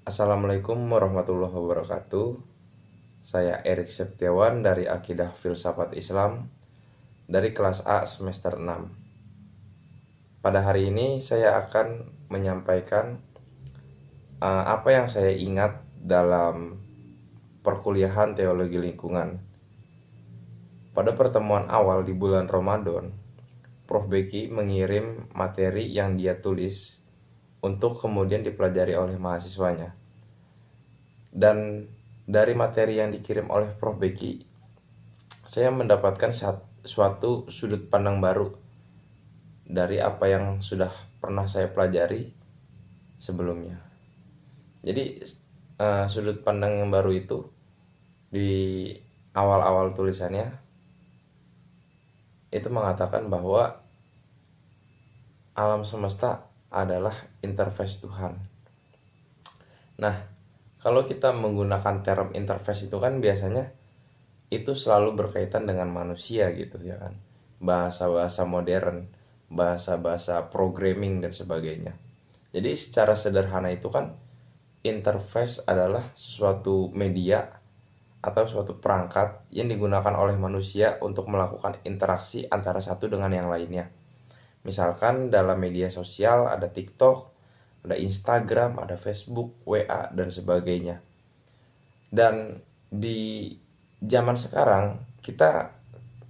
Assalamualaikum warahmatullahi wabarakatuh. Saya Erik Septiawan dari Akidah Filsafat Islam dari kelas A semester 6. Pada hari ini saya akan menyampaikan apa yang saya ingat dalam perkuliahan teologi lingkungan. Pada pertemuan awal di bulan Ramadan, Prof. Beki mengirim materi yang dia tulis untuk kemudian dipelajari oleh mahasiswanya. Dan dari materi yang dikirim oleh Prof. Beki, saya mendapatkan suatu sudut pandang baru dari apa yang sudah pernah saya pelajari sebelumnya. Jadi sudut pandang yang baru itu di awal-awal tulisannya itu mengatakan bahwa alam semesta adalah interface Tuhan. Nah, kalau kita menggunakan term interface itu kan biasanya itu selalu berkaitan dengan manusia gitu ya kan. Bahasa-bahasa modern, bahasa-bahasa programming dan sebagainya. Jadi secara sederhana itu kan interface adalah suatu media atau suatu perangkat yang digunakan oleh manusia untuk melakukan interaksi antara satu dengan yang lainnya. Misalkan dalam media sosial ada TikTok, ada Instagram, ada Facebook, WA, dan sebagainya. Dan di zaman sekarang kita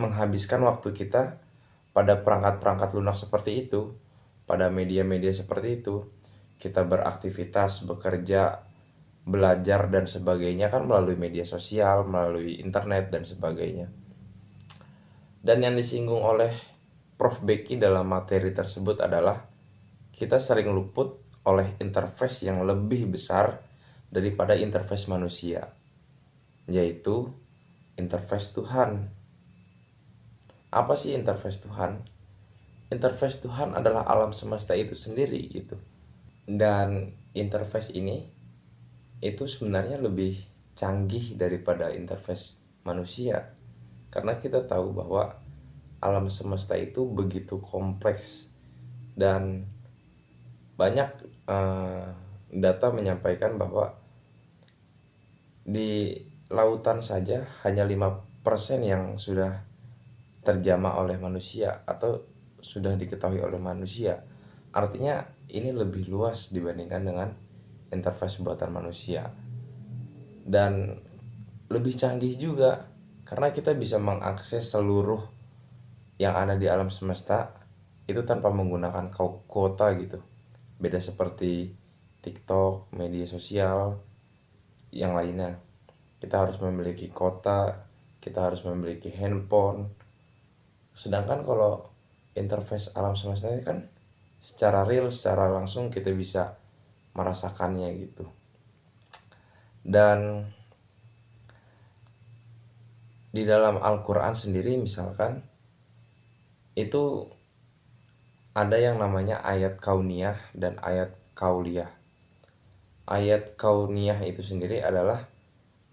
menghabiskan waktu kita pada perangkat-perangkat lunak seperti itu, pada media-media seperti itu. Kita beraktivitas, bekerja, belajar dan sebagainya kan melalui media sosial, melalui internet dan sebagainya. Dan yang disinggung oleh Prof. Beki dalam materi tersebut adalah kita sering luput oleh interface yang lebih besar daripada interface manusia, yaitu interface Tuhan. Apa sih interface Tuhan? Interface Tuhan adalah alam semesta itu sendiri gitu. Dan interface ini itu sebenarnya lebih canggih daripada interface manusia. Karena kita tahu bahwa alam semesta itu begitu kompleks dan banyak data menyampaikan bahwa di lautan saja hanya 5% yang sudah terjamah oleh manusia atau sudah diketahui oleh manusia. Artinya ini lebih luas dibandingkan dengan interface buatan manusia. Dan lebih canggih juga karena kita bisa mengakses seluruh yang ada di alam semesta itu tanpa menggunakan kuota gitu. Beda seperti TikTok, media sosial yang lainnya. Kita harus memiliki kuota, kita harus memiliki handphone. Sedangkan kalau interface alam semesta ini kan secara real, secara langsung kita bisa merasakannya gitu. Dan di dalam Al-Quran sendiri misalkan itu ada yang namanya ayat kauniyah dan ayat kauliyah. Ayat kauniyah itu sendiri adalah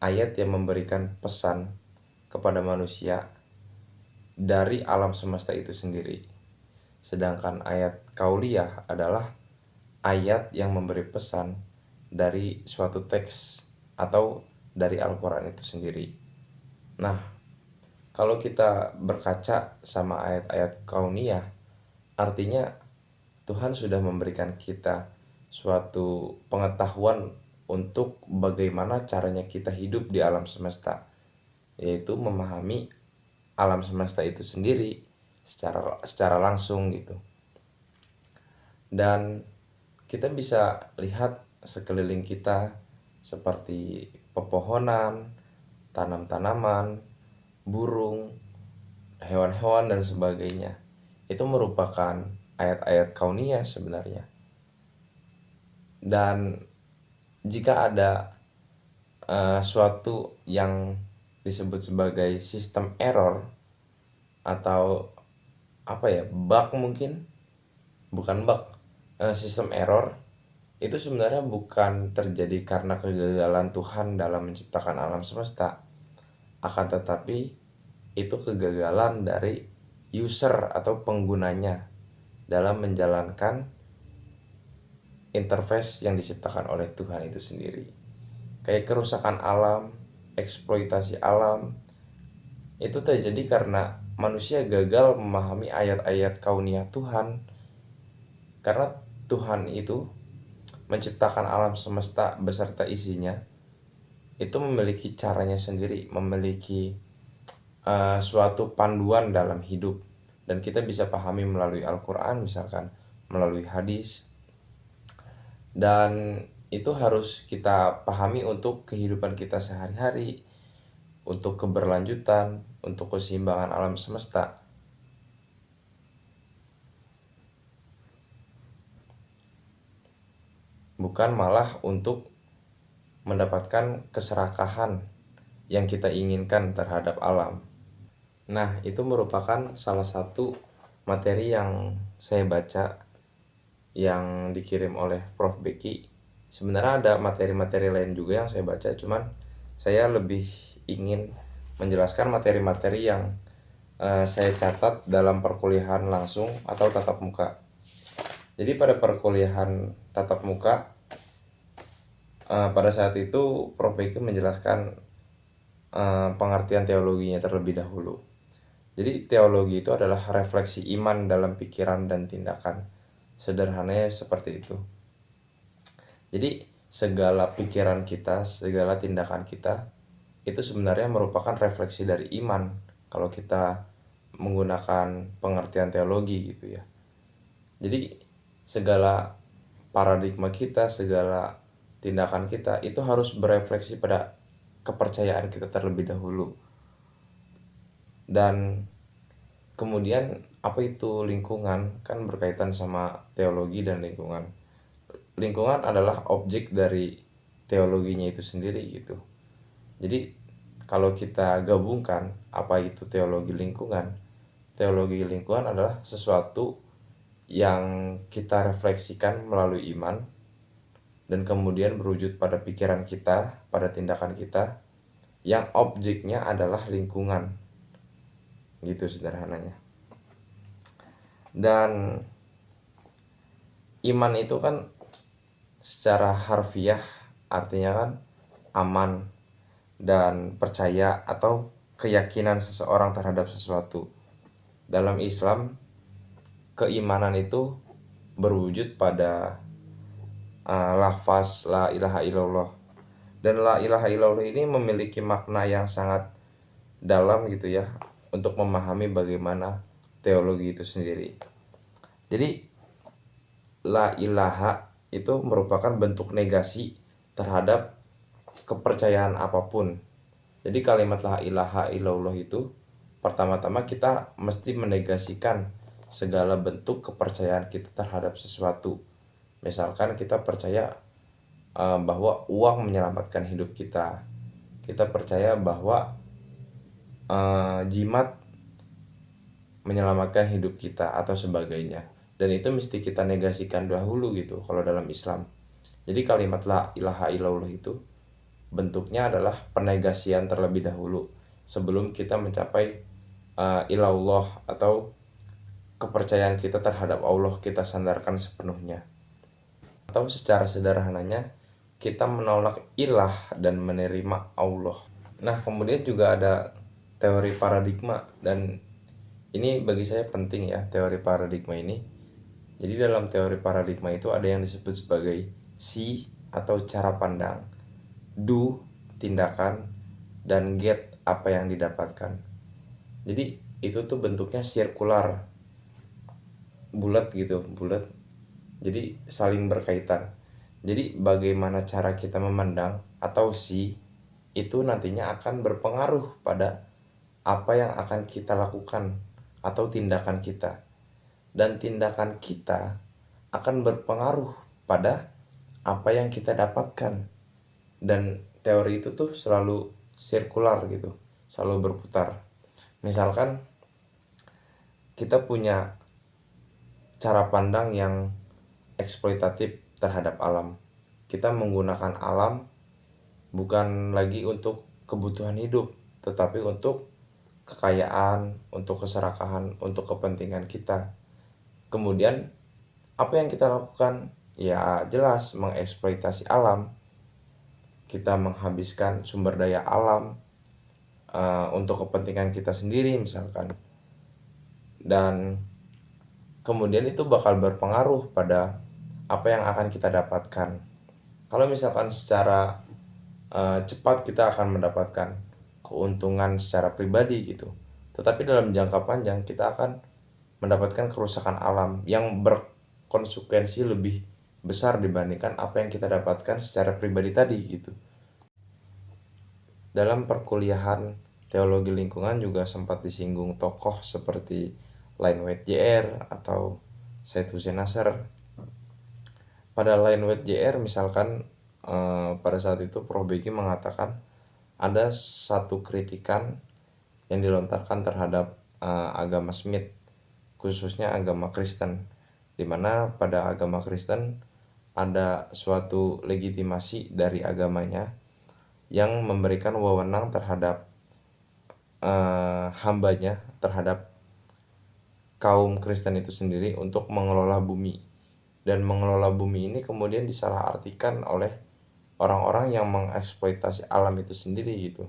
ayat yang memberikan pesan kepada manusia dari alam semesta itu sendiri. Sedangkan ayat kauliyah adalah ayat yang memberi pesan dari suatu teks atau dari Al-Quran itu sendiri. Nah, kalau kita berkaca sama ayat-ayat kauniyah, artinya Tuhan sudah memberikan kita suatu pengetahuan untuk bagaimana caranya kita hidup di alam semesta, yaitu memahami alam semesta itu sendiri secara langsung gitu. Dan kita bisa lihat sekeliling kita seperti pepohonan, tanam-tanaman, burung, hewan-hewan dan sebagainya. Itu merupakan ayat-ayat kauniyah sebenarnya. Dan jika ada suatu yang disebut sebagai sistem error atau bug mungkin, bukan bug, sistem error itu sebenarnya bukan terjadi karena kegagalan Tuhan dalam menciptakan alam semesta, akan tetapi itu kegagalan dari user atau penggunanya dalam menjalankan interface yang diciptakan oleh Tuhan itu sendiri. Kayak kerusakan alam, eksploitasi alam, itu terjadi karena manusia gagal memahami ayat-ayat kauniyah Tuhan. Karena Tuhan itu menciptakan alam semesta beserta isinya, itu memiliki caranya sendiri, memiliki suatu panduan dalam hidup. Dan kita bisa pahami melalui Al-Quran misalkan, melalui hadis. Dan itu harus kita pahami untuk kehidupan kita sehari-hari, untuk keberlanjutan, untuk keseimbangan alam semesta. Bukan malah untuk mendapatkan keserakahan yang kita inginkan terhadap alam. Nah, itu merupakan salah satu materi yang saya baca yang dikirim oleh Prof. Beki. Sebenarnya ada materi-materi lain juga yang saya baca, cuman saya lebih ingin menjelaskan materi-materi yang saya catat dalam perkuliahan langsung atau tatap muka. Jadi pada perkuliahan tatap muka, pada saat itu Prof. Beki menjelaskan pengertian teologinya terlebih dahulu. Jadi teologi itu adalah refleksi iman dalam pikiran dan tindakan. Sederhananya seperti itu. Jadi segala pikiran kita, segala tindakan kita itu sebenarnya merupakan refleksi dari iman kalau kita menggunakan pengertian teologi gitu ya. Jadi segala paradigma kita, segala tindakan kita itu harus berefleksi pada kepercayaan kita terlebih dahulu. Dan kemudian apa itu lingkungan, kan berkaitan sama teologi dan lingkungan. Lingkungan adalah objek dari teologinya itu sendiri gitu. Jadi kalau kita gabungkan apa itu teologi lingkungan, teologi lingkungan adalah sesuatu yang kita refleksikan melalui iman dan kemudian berwujud pada pikiran kita, pada tindakan kita, yang objeknya adalah lingkungan. Gitu sederhananya. Dan iman itu kan secara harfiah artinya kan aman dan percaya atau keyakinan seseorang terhadap sesuatu. Dalam Islam, keimanan itu berwujud pada lafaz la ilaha illallah. Dan la ilaha illallah ini memiliki makna yang sangat dalam gitu ya, untuk memahami bagaimana teologi itu sendiri. Jadi la ilaha itu merupakan bentuk negasi terhadap kepercayaan apapun. Jadi kalimat la ilaha illallah itu pertama-tama kita mesti menegasikan segala bentuk kepercayaan kita terhadap sesuatu. Misalkan kita percaya bahwa uang menyelamatkan hidup kita. Kita percaya bahwa jimat menyelamatkan hidup kita atau sebagainya. Dan itu mesti kita negasikan dahulu gitu kalau dalam Islam. Jadi kalimat la ilaha illallah itu bentuknya adalah penegasian terlebih dahulu sebelum kita mencapai ilallah atau kepercayaan kita terhadap Allah kita sandarkan sepenuhnya. Atau secara sederhananya kita menolak ilah dan menerima Allah. Nah, kemudian juga ada teori paradigma, dan ini bagi saya penting ya, teori paradigma ini. Jadi dalam teori paradigma itu ada yang disebut sebagai see atau cara pandang, do tindakan, dan get apa yang didapatkan. Jadi itu tuh bentuknya sirkular, bulat gitu, bulat. Jadi saling berkaitan. Jadi bagaimana cara kita memandang atau see itu nantinya akan berpengaruh pada apa yang akan kita lakukan atau tindakan kita. Dan tindakan kita akan berpengaruh pada apa yang kita dapatkan. Dan teori itu tuh selalu sirkular gitu, selalu berputar. Misalkan kita punya cara pandang yang eksploitatif terhadap alam. Kita menggunakan alam bukan lagi untuk kebutuhan hidup, tetapi untuk kekayaan, untuk keserakahan, untuk kepentingan kita. Kemudian apa yang kita lakukan? ya jelas mengeksploitasi alam. Kita menghabiskan sumber daya alam untuk kepentingan kita sendiri misalkan, dan kemudian itu bakal berpengaruh pada apa yang akan kita dapatkan. Kalau misalkan secara cepat kita akan mendapatkan keuntungan secara pribadi gitu, tetapi dalam jangka panjang kita akan mendapatkan kerusakan alam yang berkonsekuensi lebih besar dibandingkan apa yang kita dapatkan secara pribadi tadi gitu. Dalam perkuliahan teologi lingkungan juga sempat disinggung tokoh seperti Line White Jr. atau Syed Hussein Nasr. Pada Line White Jr. misalkan pada saat itu Prof. Beki mengatakan ada satu kritikan yang dilontarkan terhadap agama Smith, khususnya agama Kristen, di mana pada agama Kristen ada suatu legitimasi dari agamanya yang memberikan wewenang terhadap hambanya, terhadap kaum Kristen itu sendiri untuk mengelola bumi. Dan mengelola bumi ini kemudian disalahartikan oleh orang-orang yang mengeksploitasi alam itu sendiri gitu.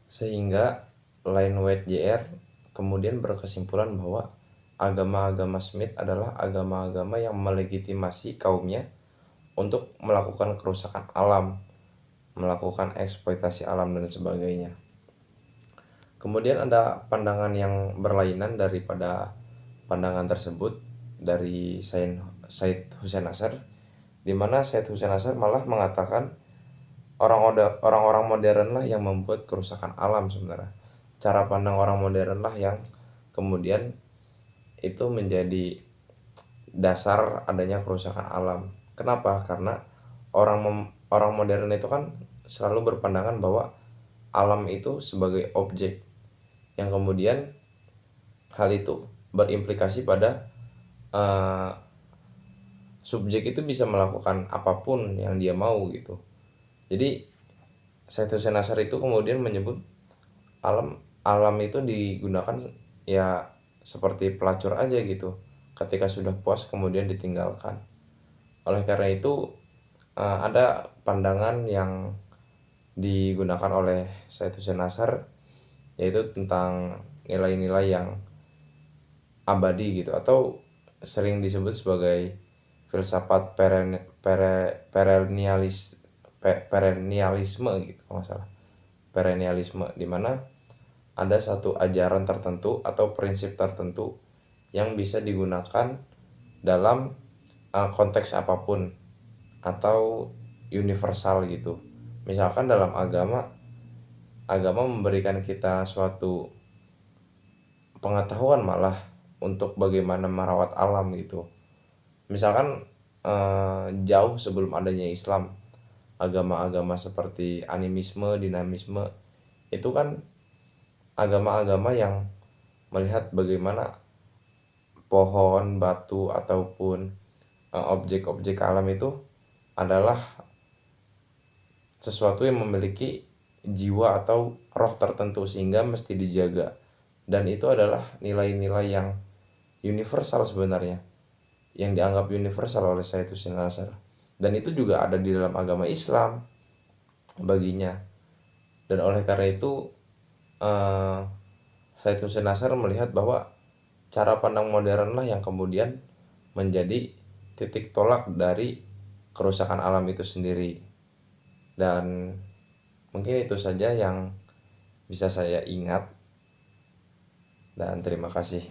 Sehingga Line White Jr. kemudian berkesimpulan bahwa agama-agama Smith adalah agama-agama yang melegitimasi kaumnya untuk melakukan kerusakan alam, melakukan eksploitasi alam dan sebagainya. Kemudian ada pandangan yang berlainan daripada pandangan tersebut dari Syed Hussein Nasr, di mana Syed Hussein Nasr malah mengatakan orang-orang modern lah yang membuat kerusakan alam sebenarnya. Cara pandang orang modern lah yang kemudian itu menjadi dasar adanya kerusakan alam. Kenapa? Karena orang modern itu kan selalu berpandangan bahwa alam itu sebagai objek, yang kemudian hal itu berimplikasi pada subjek itu bisa melakukan apapun yang dia mau gitu. Jadi Syed Hussein Nasr itu kemudian menyebut alam itu digunakan ya seperti pelacur aja gitu. Ketika sudah puas kemudian ditinggalkan. Oleh karena itu ada pandangan yang digunakan oleh Syed Hussein Nasr, yaitu tentang nilai-nilai yang abadi gitu, atau sering disebut sebagai filsafat perennialisme gitu kalau nggak salah. Perennialisme, di mana ada satu ajaran tertentu atau prinsip tertentu yang bisa digunakan dalam konteks apapun atau universal gitu. Misalkan dalam agama memberikan kita suatu pengetahuan malah untuk bagaimana merawat alam gitu. Misalkan jauh sebelum adanya Islam, agama-agama seperti animisme, dinamisme, itu kan agama-agama yang melihat bagaimana pohon, batu, ataupun objek-objek alam itu adalah sesuatu yang memiliki jiwa atau roh tertentu sehingga mesti dijaga. Dan itu adalah nilai-nilai yang universal sebenarnya, yang dianggap universal oleh Syed Hussein Nasr. Dan itu juga ada di dalam agama Islam baginya. Dan oleh karena itu Syed Hussein Nasr melihat bahwa cara pandang modern lah yang kemudian menjadi titik tolak dari kerusakan alam itu sendiri. Dan mungkin itu saja yang bisa saya ingat, dan terima kasih.